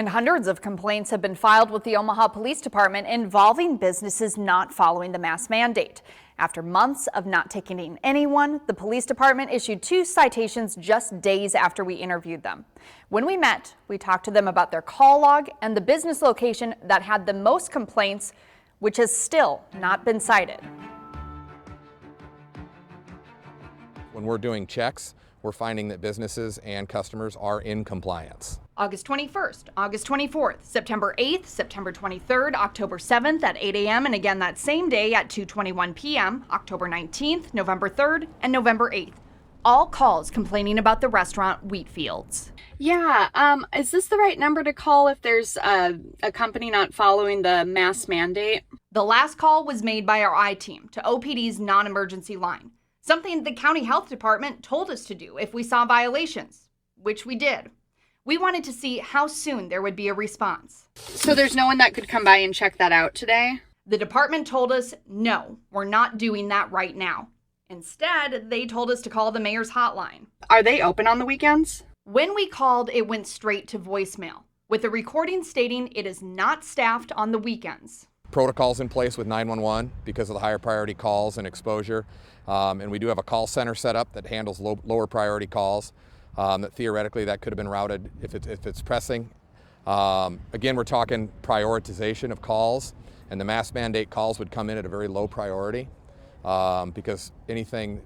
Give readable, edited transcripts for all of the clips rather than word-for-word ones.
And hundreds of complaints have been filed with the Omaha Police Department involving businesses not following the mask mandate. After months of not ticketing anyone, the police department issued 2 citations just days after we interviewed them. When we met, we talked to them about their call log and the business location that had the most complaints, which has still not been cited. When we're doing checks, we're finding that businesses and customers are in compliance. August 21st, August 24th, September 8th, September 23rd, October 7th at 8 a.m. and again that same day at 2:21 p.m., October 19th, November 3rd, and November 8th. All calls complaining about the restaurant WheatFields. Yeah, is this the right number to call if there's a company not following the mask mandate? The last call was made by our I-team to OPD's non-emergency line, something the county health department told us to do if we saw violations, which we did. We wanted to see how soon there would be a response. So there's no one that could come by and check that out today? The department told us, no, we're not doing that right now. Instead, they told us to call the mayor's hotline. Are they open on the weekends? When we called, it went straight to voicemail, with a recording stating it is not staffed on the weekends. Protocols in place with 911 because of the higher priority calls and exposure. And we do have a call center set up that handles lower priority calls. That theoretically that could have been routed if it's pressing. Again, we're talking prioritization of calls, and the mask mandate calls would come in at a very low priority because anything,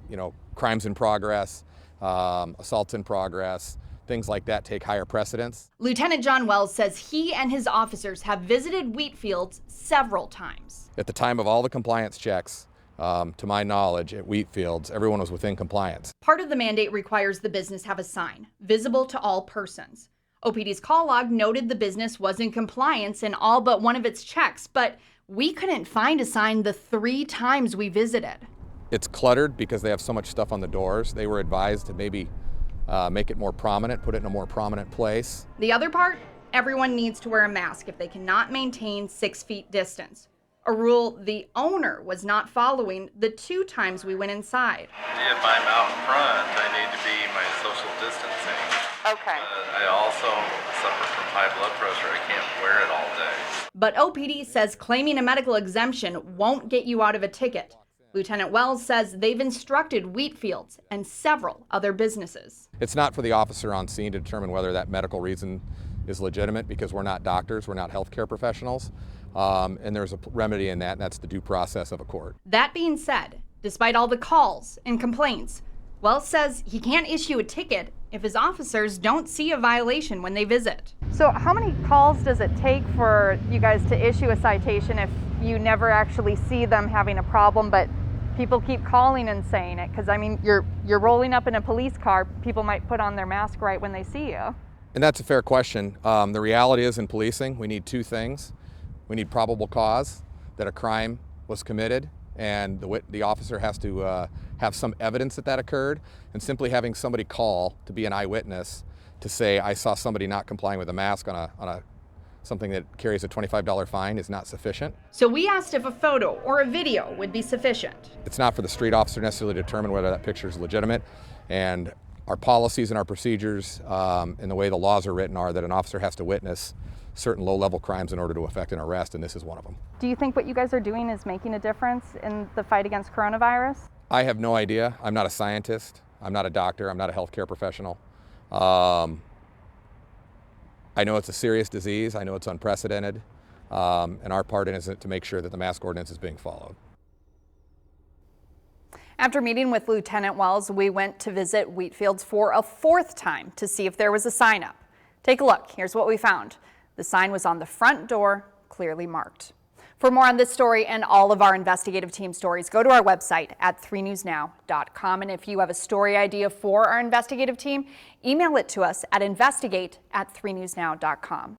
crimes in progress, assaults in progress, things like that take higher precedence. Lieutenant John Wells says he and his officers have visited WheatFields several times. At the time of all the compliance checks, to my knowledge, at WheatFields, everyone was within compliance. Part of the mandate requires the business have a sign, visible to all persons. OPD's call log noted the business was in compliance in all but one of its checks, but we couldn't find a sign the 3 times we visited. It's cluttered because they have so much stuff on the doors. They were advised to maybe make it more prominent, put it in a more prominent place. The other part, everyone needs to wear a mask if they cannot maintain 6 feet distance. A rule the owner was not following the 2 times we went inside. If I'm out in front, I need to be my social distancing. Okay. I also suffer from high blood pressure. I can't wear it all day. But OPD says claiming a medical exemption won't get you out of a ticket. Lieutenant Wells says they've instructed WheatFields and several other businesses. It's not for the officer on scene to determine whether that medical reason is legitimate because we're not doctors, we're not healthcare professionals. And there's a remedy in that, and that's the due process of a court. That being said, despite all the calls and complaints, Wells says he can't issue a ticket if his officers don't see a violation when they visit. So how many calls does it take for you guys to issue a citation if you never actually see them having a problem, but people keep calling and saying it? Because, I mean, you're rolling up in a police car, people might put on their mask right when they see you. And that's a fair question. The reality is in policing, we need 2 things. We need probable cause that a crime was committed, and the officer has to have some evidence that occurred, and simply having somebody call to be an eyewitness to say, I saw somebody not complying with a mask on something that carries a $25 fine is not sufficient. So we asked if a photo or a video would be sufficient. It's not for the street officer necessarily to determine whether that picture is legitimate, and our policies and our procedures and the way the laws are written are that an officer has to witness certain low-level crimes in order to effect an arrest, and this is one of them. Do you think what you guys are doing is making a difference in the fight against coronavirus? I have no idea. I'm not a scientist. I'm not a doctor. I'm not a healthcare professional. I know it's a serious disease. I know it's unprecedented. And our part in it is to make sure that the mask ordinance is being followed. After meeting with Lieutenant Wells, we went to visit WheatFields for a 4th time to see if there was a sign up. Take a look. Here's what we found. The sign was on the front door, clearly marked. For more on this story and all of our investigative team stories, go to our website at 3newsnow.com. And if you have a story idea for our investigative team, email it to us at investigate@3newsnow.com.